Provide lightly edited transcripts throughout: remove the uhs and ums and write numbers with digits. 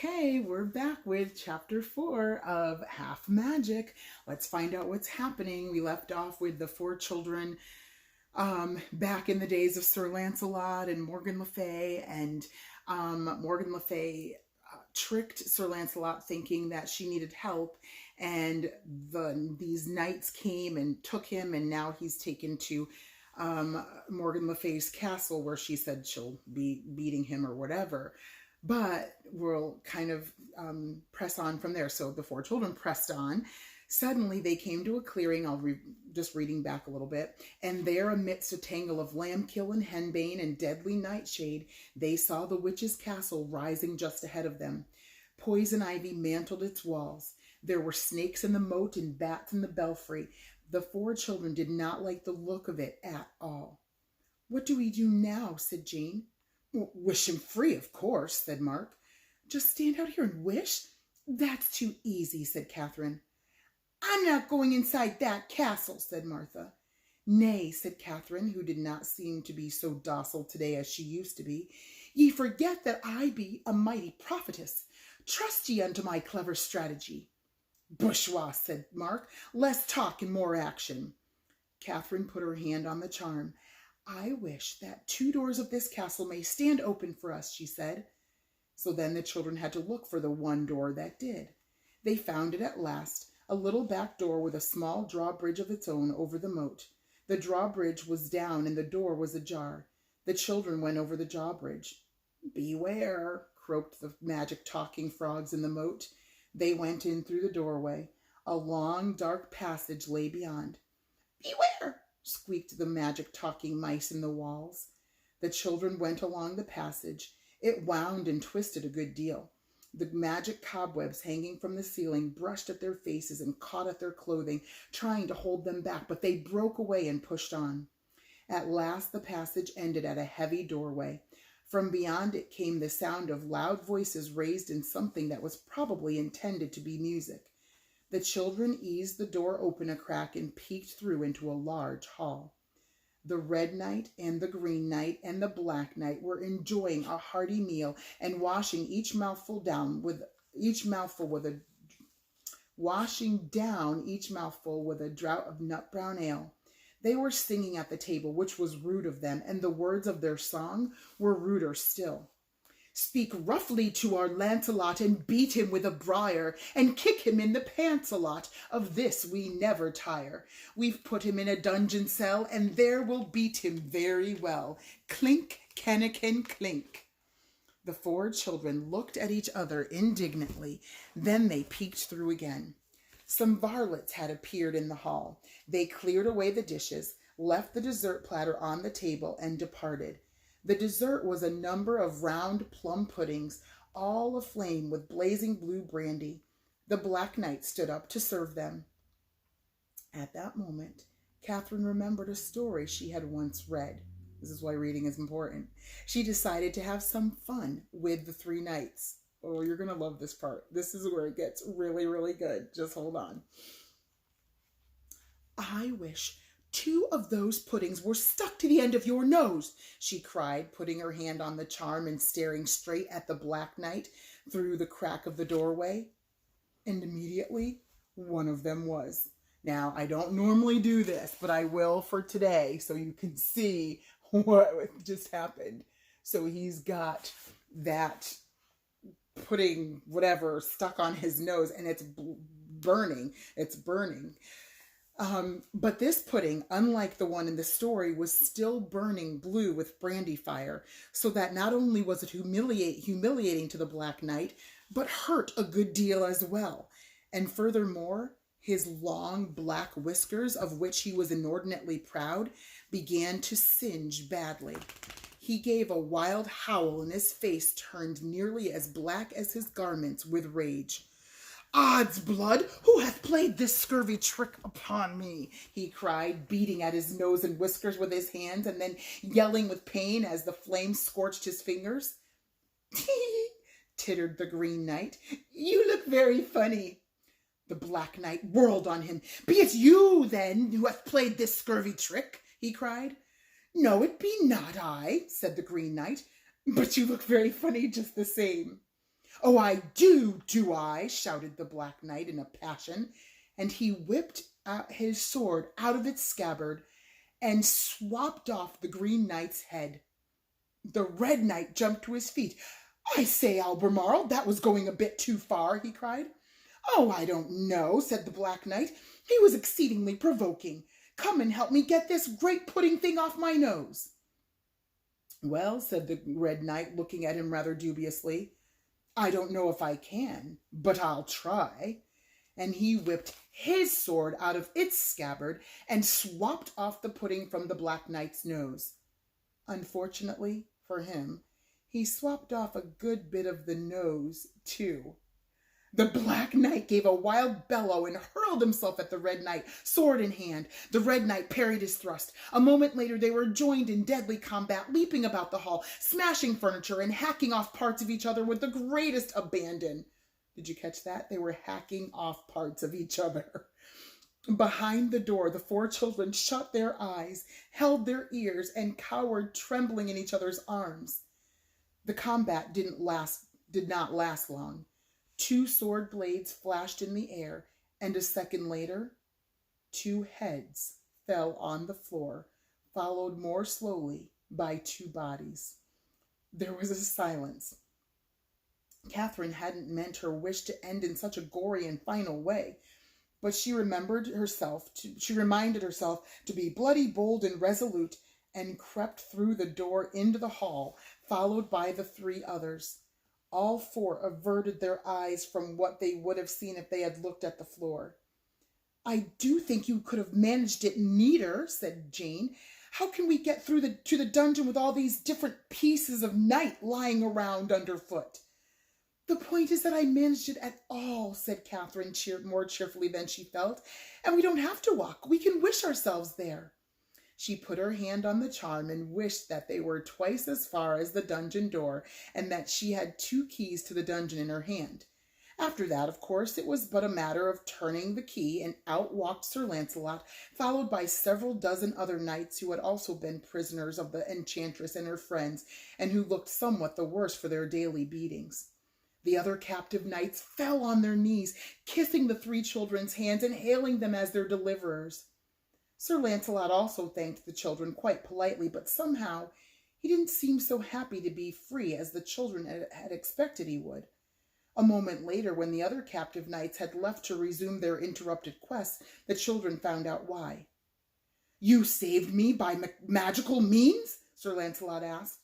Okay, we're back with chapter 4 of Half Magic. Let's find out what's happening. We left off with the four children back in the days of Sir Lancelot and Morgan Le Fay, and Morgan Le Fay tricked Sir Lancelot thinking that she needed help, and these knights came and took him, and now he's taken to Morgan Le Fay's castle where she said she'll be beating him or whatever. But we'll kind of press on from there. So the four children pressed on. Suddenly they came to a clearing. Just reading back a little bit. And there, amidst a tangle of lambkill and henbane and deadly nightshade, they saw the witch's castle rising just ahead of them. Poison ivy mantled its walls. There were snakes in the moat and bats in the belfry. The four children did not like the look of it at all. "What do we do now?" said Jane. "Wish him free, of course," said Mark. "Just stand out here and wish? That's too easy," said Catherine. "I'm not going inside that castle," said Martha. "Nay," said Catherine, who did not seem to be so docile today as she used to be. "Ye forget that I be a mighty prophetess. Trust ye unto my clever strategy." "Bourgeois," said Mark. "Less talk and more action." Catherine put her hand on the charm. "I wish that 2 doors of this castle may stand open for us," she said. So then the children had to look for the one door that did. They found it at last, a little back door with a small drawbridge of its own over the moat. The drawbridge was down and the door was ajar. The children went over the drawbridge. "Beware," croaked the magic talking frogs in the moat. They went in through the doorway. A long, dark passage lay beyond. "Beware," squeaked the magic talking mice in the walls. The children went along the passage. It wound and twisted a good deal. The magic cobwebs hanging from the ceiling brushed at their faces and caught at their clothing, trying to hold them back, but they broke away and pushed on. At last the passage ended at a heavy doorway. From beyond it came the sound of loud voices raised in something that was probably intended to be music. The children eased the door open a crack and peeked through into a large hall. The Red Knight and the Green Knight and the Black Knight were enjoying a hearty meal and washing down each mouthful with a draught of nut brown ale. They were singing at the table, which was rude of them, and the words of their song were ruder still. "Speak roughly to our Lancelot and beat him with a briar and kick him in the pants a lot. Of this we never tire. We've put him in a dungeon cell and there we'll beat him very well. Clink, cannikin, clink." The four children looked at each other indignantly. Then they peeked through again. Some varlets had appeared in the hall. They cleared away the dishes, left the dessert platter on the table, and departed. The dessert was a number of round plum puddings, all aflame with blazing blue brandy. The Black Knight stood up to serve them. At that moment, Catherine remembered a story she had once read. This is why reading is important. She decided to have some fun with the 3 knights. Oh, you're going to love this part. This is where it gets really, really good. Just hold on. "I wish 2 of those puddings were stuck to the end of your nose," she cried, putting her hand on the charm and staring straight at the Black Knight through the crack of the doorway. And immediately, one of them was. Now, I don't normally do this, but I will for today so you can see what just happened. So he's got that pudding, whatever, stuck on his nose, and it's burning. It's burning. But this pudding, unlike the one in the story, was still burning blue with brandy fire, so that not only was it humiliating to the Black Knight, but hurt a good deal as well. And furthermore, his long black whiskers, of which he was inordinately proud, began to singe badly. He gave a wild howl, and his face turned nearly as black as his garments with rage. "Odds blood, who hath played this scurvy trick upon me?" he cried, beating at his nose and whiskers with his hands, and then yelling with pain as the flames scorched his fingers. "Tee!" tittered the Green Knight. "You look very funny." The Black Knight whirled on him. "Be it you, then, who hath played this scurvy trick?" he cried. "No, it be not I," said the Green Knight, "but you look very funny just the same." "Oh, I do I?" shouted the Black Knight in a passion, and he whipped his sword out of its scabbard and swapped off the Green Knight's head. The Red Knight jumped to his feet. "I say, Albemarle, that was going a bit too far," he cried. "Oh, I don't know," said the Black Knight. "He was exceedingly provoking. Come and help me get this great pudding thing off my nose." "Well," said the Red Knight, looking at him rather dubiously, "I don't know if I can, but I'll try." And he whipped his sword out of its scabbard and swapped off the pudding from the Black Knight's nose. Unfortunately for him, he swapped off a good bit of the nose, too. The Black Knight gave a wild bellow and hurled himself at the Red Knight, sword in hand. The Red Knight parried his thrust. A moment later, they were joined in deadly combat, leaping about the hall, smashing furniture, and hacking off parts of each other with the greatest abandon. Did you catch that? They were hacking off parts of each other. Behind the door, the four children shut their eyes, held their ears, and cowered, trembling in each other's arms. The combat did not last long. 2 sword blades flashed in the air, and a second later, 2 heads fell on the floor, followed more slowly by 2 bodies. There was a silence. Catherine hadn't meant her wish to end in such a gory and final way, but she reminded herself to be bloody, bold, and resolute, and crept through the door into the hall, followed by the 3 others. All 4 averted their eyes from what they would have seen if they had looked at the floor. "I do think you could have managed it neater," said Jane. "How can we get through to the dungeon with all these different pieces of night lying around underfoot?" "The point is that I managed it at all," said Catherine more cheerfully than she felt. "And we don't have to walk. We can wish ourselves there." She put her hand on the charm and wished that they were twice as far as the dungeon door, and that she had 2 keys to the dungeon in her hand. After that, of course, it was but a matter of turning the key, and out walked Sir Lancelot, followed by several dozen other knights who had also been prisoners of the enchantress and her friends, and who looked somewhat the worse for their daily beatings. The other captive knights fell on their knees, kissing the 3 children's hands and hailing them as their deliverers. Sir Lancelot also thanked the children quite politely, but somehow he didn't seem so happy to be free as the children had expected he would. A moment later, when the other captive knights had left to resume their interrupted quest, the children found out why. "You saved me by magical means?" Sir Lancelot asked.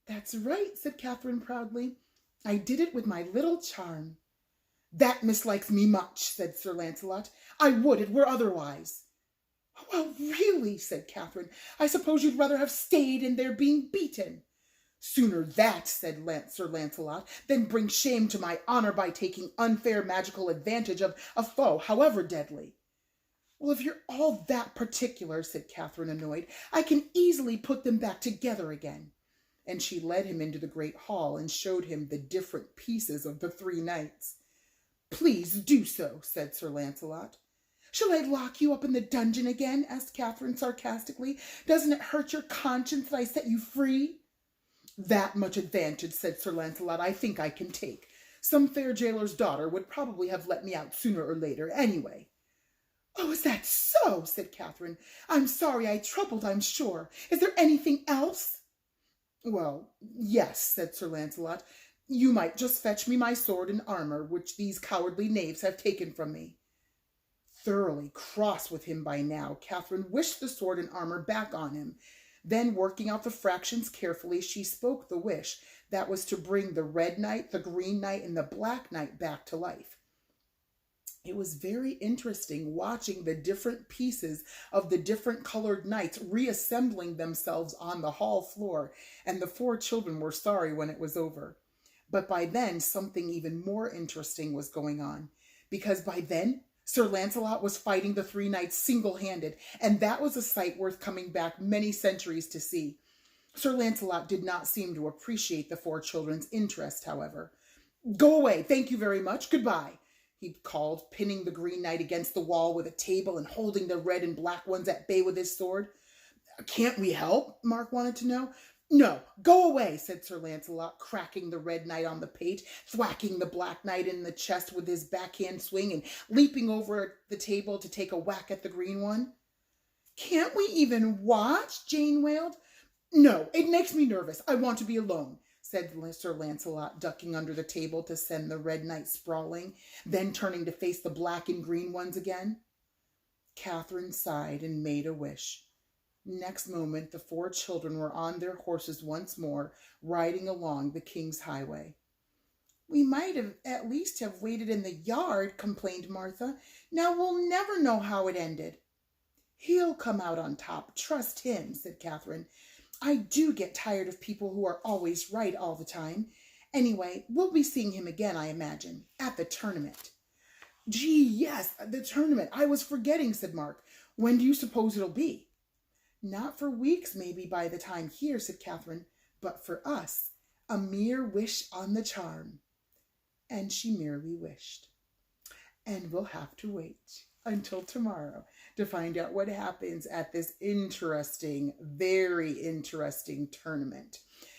"That's right," said Catherine proudly. "I did it with my little charm." "That mislikes me much," said Sir Lancelot. "I would it were otherwise." "Well, really," said Catherine, "I suppose you'd rather have stayed in there being beaten." "Sooner that," said Sir Lancelot, "than bring shame to my honor by taking unfair magical advantage of a foe, however deadly." "Well, if you're all that particular," said Catherine, annoyed, "I can easily put them back together again." And she led him into the great hall and showed him the different pieces of the 3 knights. "Please do so," said Sir Lancelot. "Shall I lock you up in the dungeon again?" asked Catherine sarcastically. "Doesn't it hurt your conscience that I set you free?" "That much advantage," said Sir Lancelot, "I think I can take. Some fair jailer's daughter would probably have let me out sooner or later, anyway." "Oh, is that so?" said Catherine. "I'm sorry I troubled, I'm sure. Is there anything else?" "Well, yes," said Sir Lancelot. "You might just fetch me my sword and armor, which these cowardly knaves have taken from me." Thoroughly cross with him by now, Catherine wished the sword and armor back on him. Then, working out the fractions carefully, she spoke the wish that was to bring the Red Knight, the Green Knight, and the Black Knight back to life. It was very interesting watching the different pieces of the different colored knights reassembling themselves on the hall floor, and the 4 children were sorry when it was over. But by then, something even more interesting was going on, because by then, Sir Lancelot was fighting the 3 knights single-handed, and that was a sight worth coming back many centuries to see. Sir Lancelot did not seem to appreciate the 4 children's interest, however. "Go away, thank you very much, goodbye," he called, pinning the Green Knight against the wall with a table and holding the red and black ones at bay with his sword. "Can't we help?" Mark wanted to know. No, go away, said Sir Lancelot, cracking the Red Knight on the pate, thwacking the Black Knight in the chest with his backhand swing, and leaping over the table to take a whack at the Green One. Can't we even watch? Jane wailed. No, it makes me nervous. I want to be alone, said Sir Lancelot, ducking under the table to send the Red Knight sprawling, then turning to face the Black and Green Ones again. Catherine sighed and made a wish. Next moment, the 4 children were on their horses once more, riding along the King's Highway. We might have at least have waited in the yard, complained Martha. Now we'll never know how it ended. He'll come out on top, trust him, said Catherine. I do get tired of people who are always right all the time. Anyway, we'll be seeing him again, I imagine, at the tournament. Gee, yes, the tournament. I was forgetting, said Mark. When do you suppose it'll be? Not for weeks, maybe, by the time here, said Catherine, but for us, a mere wish on the charm. And she merely wished. And we'll have to wait until tomorrow to find out what happens at this interesting, very interesting tournament.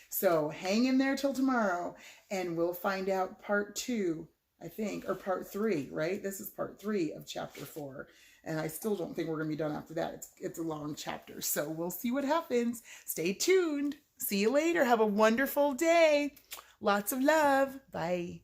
So hang in there till tomorrow, and we'll find out part 2, I think, or part 3, right? This is part 3 of chapter 4. And I still don't think we're going to be done after that. It's a long chapter. So we'll see what happens. Stay tuned. See you later. Have a wonderful day. Lots of love. Bye.